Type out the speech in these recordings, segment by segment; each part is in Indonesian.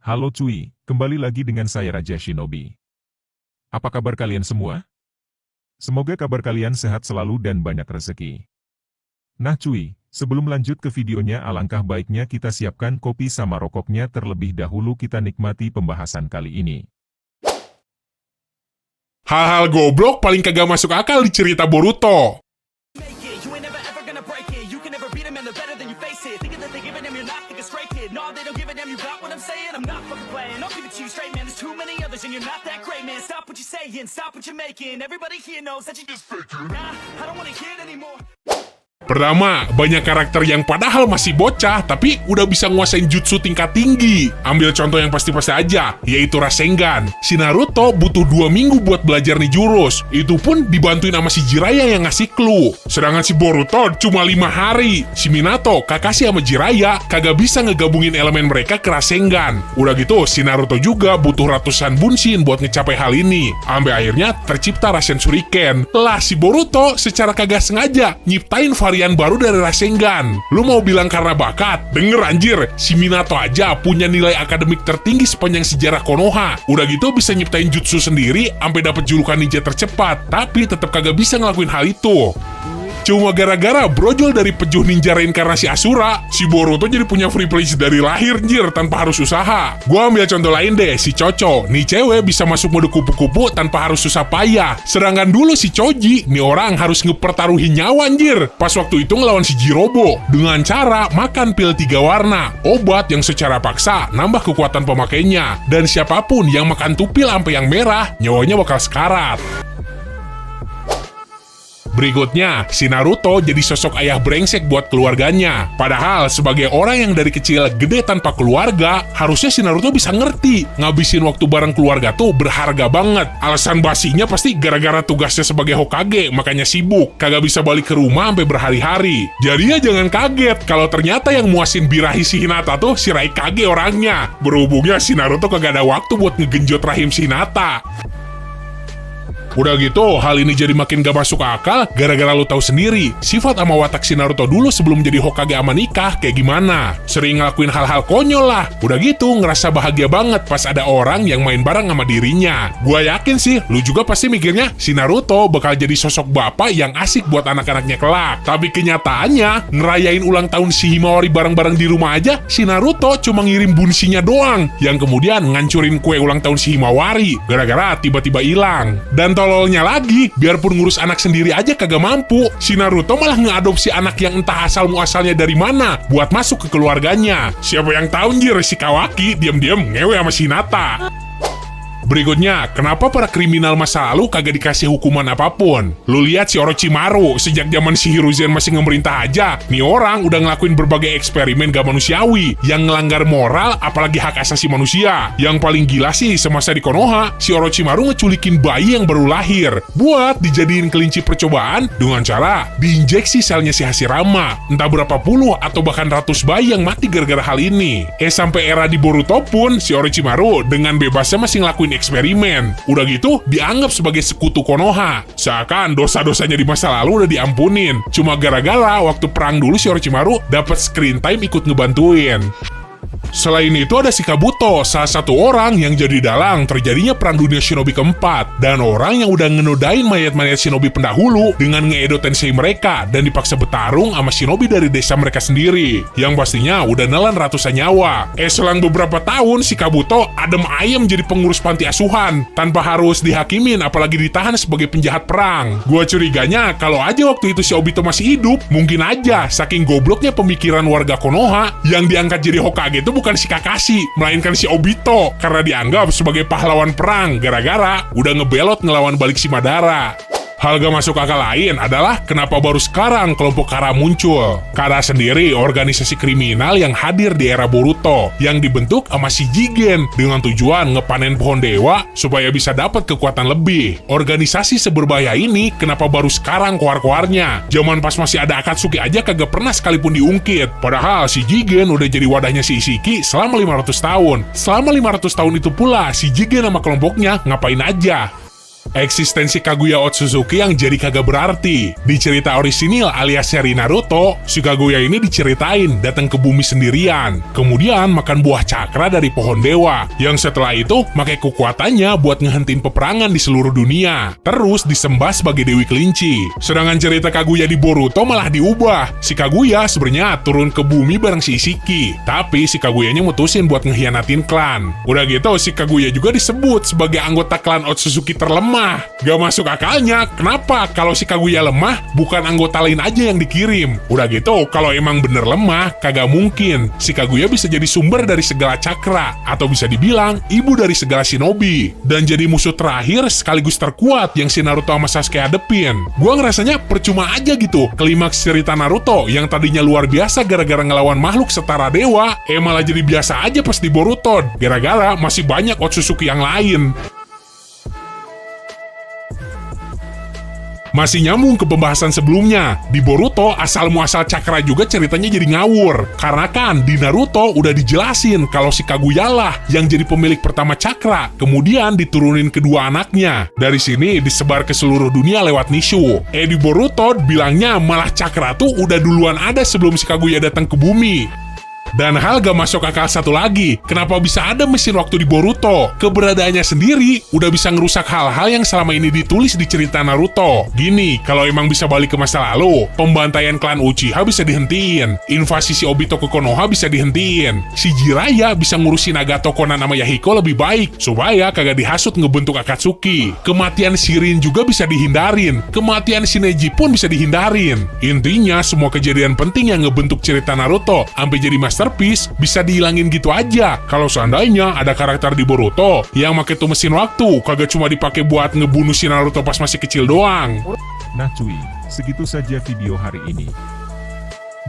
Halo cuy, kembali lagi dengan saya Raja Shinobi. Apa kabar kalian semua? Semoga kabar kalian sehat selalu dan banyak rezeki. Nah cuy, sebelum lanjut ke videonya alangkah baiknya kita siapkan kopi sama rokoknya terlebih dahulu kita nikmati pembahasan kali ini. Hal-hal goblok paling kagak masuk akal di cerita Boruto. Pertama, banyak karakter yang padahal masih bocah, tapi udah bisa nguasain jutsu tingkat tinggi. Ambil contoh yang pasti-pasti aja, yaitu Rasengan. Si Naruto butuh 2 minggu buat belajar nih jurus. Itu pun dibantuin sama si Jiraiya yang ngasih clue. Sedangkan si Boruto cuma 5 hari. Si Minato, Kakashi sama Jiraiya kagak bisa ngegabungin elemen mereka ke Rasengan. Udah gitu, si Naruto juga butuh ratusan bunshin buat ngecapai hal ini. Sampai akhirnya tercipta Rasen Shuriken. Lah si Boruto secara kagak sengaja nyiptain varian baru dari Rasengan. Lu mau bilang karena bakat? Denger anjir, si Minato aja punya nilai akademik tertinggi sepanjang sejarah Konoha. Udah gitu bisa nyiptain jutsu sendiri sampai dapat julukan ninja tercepat, tapi tetap kagak bisa ngelakuin hal itu. Cuma gara-gara brojol dari pejuh ninja reinkarnasi Asura, si Boruto jadi punya free place dari lahir njir tanpa harus usaha. Gua ambil contoh lain deh, si Chocho. Nih cewek bisa masuk mode kupu-kupu tanpa harus susah payah. Sedangkan dulu si Choji, nih orang harus ngepertaruhin nyawa njir. Pas waktu itu ngelawan si Jirobo, dengan cara makan pil 3 warna. Obat yang secara paksa nambah kekuatan pemakainya. Dan siapapun yang makan tuh pil sampai yang merah, nyawanya bakal sekarat. Berikutnya, si Naruto jadi sosok ayah brengsek buat keluarganya. Padahal, sebagai orang yang dari kecil gede tanpa keluarga, harusnya si Naruto bisa ngerti. Ngabisin waktu bareng keluarga tuh berharga banget. Alasan basinya pasti gara-gara tugasnya sebagai Hokage, makanya sibuk. Kagak bisa balik ke rumah sampai berhari-hari. Jadinya jangan kaget kalau ternyata yang muasin birahi si Hinata tuh si Raikage orangnya. Berhubungnya si Naruto kagak ada waktu buat ngegenjot rahim si Hinata. Udah gitu, hal ini jadi makin gak masuk akal gara-gara lu tahu sendiri, sifat sama watak si Naruto dulu sebelum jadi Hokage sama nikah kayak gimana. Sering ngelakuin hal-hal konyol lah. Udah gitu, ngerasa bahagia banget pas ada orang yang main bareng sama dirinya. Gua yakin sih, lu juga pasti mikirnya si Naruto bakal jadi sosok bapak yang asik buat anak-anaknya kelak. Tapi kenyataannya, ngerayain ulang tahun si Himawari bareng-bareng di rumah aja, si Naruto cuma ngirim bunsinya doang, yang kemudian ngancurin kue ulang tahun si Himawari, gara-gara tiba-tiba hilang. Dan tololnya lagi, biarpun ngurus anak sendiri aja kagak mampu, si Naruto malah ngeadopsi anak yang entah asal-muasalnya dari mana buat masuk ke keluarganya. Siapa yang tahu njir si Kawaki diam-diam ngewe sama si Hinata. Berikutnya, kenapa para kriminal masa lalu kagak dikasih hukuman apapun? Lu lihat si Orochimaru, sejak zaman si Hiruzen masih ngemerintah aja, nih orang udah ngelakuin berbagai eksperimen gak manusiawi, yang ngelanggar moral apalagi hak asasi manusia. Yang paling gila sih semasa di Konoha, si Orochimaru ngeculikin bayi yang baru lahir, buat dijadiin kelinci percobaan dengan cara diinjeksi selnya si Hashirama. Entah berapa puluh atau bahkan ratus bayi yang mati gara-gara hal ini. Sampai era di Boruto pun, si Orochimaru dengan bebasnya masih ngelakuin eksperimen. Udah gitu, dianggap sebagai sekutu Konoha. Seakan dosa-dosanya di masa lalu udah diampunin. Cuma gara-gara waktu perang dulu si Orochimaru dapat screen time ikut ngebantuin. Selain itu ada si Kabuto, salah satu orang yang jadi dalang terjadinya perang dunia shinobi keempat, dan orang yang udah ngenodain mayat-mayat shinobi pendahulu dengan nge-Edo Tensei mereka dan dipaksa bertarung sama shinobi dari desa mereka sendiri, yang pastinya udah nelan ratusan nyawa. Selang beberapa tahun si Kabuto adem ayem jadi pengurus panti asuhan tanpa harus dihakimin apalagi ditahan sebagai penjahat perang. Gua curiganya kalau aja waktu itu si Obito masih hidup, mungkin aja saking gobloknya pemikiran warga Konoha, yang diangkat jadi Hokage itu bukan si Kakashi, melainkan si Obito, karena dianggap sebagai pahlawan perang gara-gara udah ngebelot ngelawan balik si Madara. Hal gak masuk akal lain adalah kenapa baru sekarang kelompok Kara muncul. Kara sendiri organisasi kriminal yang hadir di era Boruto, yang dibentuk sama si Jigen dengan tujuan ngepanen pohon dewa supaya bisa dapat kekuatan lebih. Organisasi seberbahaya ini kenapa baru sekarang keluar-keluarnya? Zaman pas masih ada Akatsuki aja kagak pernah sekalipun diungkit. Padahal si Jigen udah jadi wadahnya si Ishiki selama 500 tahun. Selama 500 tahun itu pula si Jigen sama kelompoknya ngapain aja? Eksistensi Kaguya Otsutsuki yang jadi kagak berarti. Di cerita orisinil alias seri Naruto, si Kaguya ini diceritain datang ke bumi sendirian, kemudian makan buah cakra dari pohon dewa, yang setelah itu pakai kekuatannya buat ngehentiin peperangan di seluruh dunia, terus disembah sebagai Dewi Kelinci. Sedangkan cerita Kaguya di Boruto malah diubah. Si Kaguya sebenarnya turun ke bumi bareng si Ishiki, tapi si Kaguyanya mutusin buat ngehianatin klan. Udah gitu si Kaguya juga disebut sebagai anggota klan Otsutsuki terlemah. Gak masuk akalnya, kenapa kalau si Kaguya lemah, bukan anggota lain aja yang dikirim? Udah gitu, kalau emang bener lemah, kagak mungkin si Kaguya bisa jadi sumber dari segala cakra, atau bisa dibilang ibu dari segala shinobi, dan jadi musuh terakhir sekaligus terkuat yang si Naruto sama Sasuke hadepin. Gua ngerasanya percuma aja gitu, klimaks cerita Naruto yang tadinya luar biasa gara-gara ngelawan makhluk setara dewa, malah jadi biasa aja pas di Boruto, gara-gara masih banyak Otsutsuki yang lain. Masih nyambung ke pembahasan sebelumnya, di Boruto asal-muasal cakra juga ceritanya jadi ngawur. Karena kan di Naruto udah dijelasin kalau si Kaguya lah yang jadi pemilik pertama cakra, kemudian diturunin kedua anaknya. Dari sini disebar ke seluruh dunia lewat Nishu. Di Boruto bilangnya malah cakra tuh udah duluan ada sebelum si Kaguya datang ke bumi. Dan hal gak masuk akal satu lagi, kenapa bisa ada mesin waktu di Boruto? Keberadaannya sendiri udah bisa ngerusak hal-hal yang selama ini ditulis di cerita Naruto. Gini, kalau emang bisa balik ke masa lalu, pembantaian klan Uchiha bisa dihentiin, invasi si Obito ke Konoha bisa dihentiin, si Jiraiya bisa ngurusin Nagato, Konan sama Yahiko lebih baik, supaya kagak dihasut ngebentuk Akatsuki. Kematian Shirin juga bisa dihindarin, kematian si Neji pun bisa dihindarin. Intinya, semua kejadian penting yang ngebentuk cerita Naruto, sampai jadi masterpiece bisa dihilangin gitu aja. Kalau seandainya ada karakter di Boruto yang make tuh mesin waktu, kagak cuma dipakai buat ngebunuh si Naruto pas masih kecil doang. Nah cuy, segitu saja video hari ini.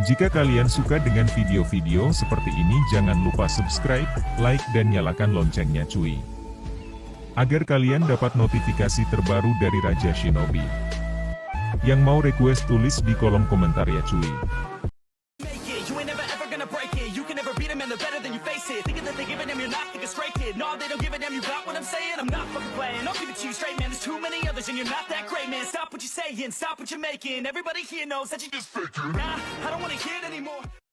Jika kalian suka dengan video-video seperti ini, jangan lupa subscribe, like, dan nyalakan loncengnya cuy. Agar kalian dapat notifikasi terbaru dari Raja Shinobi. Yang mau request tulis di kolom komentar ya cuy. No, they don't give a damn, you got what I'm saying? I'm not fucking playing, I'll give it to you straight, man. There's too many others and you're not that great, man. Stop what you're saying, stop what you're making. Everybody here knows that you just faking. Nah, I don't wanna hear it anymore.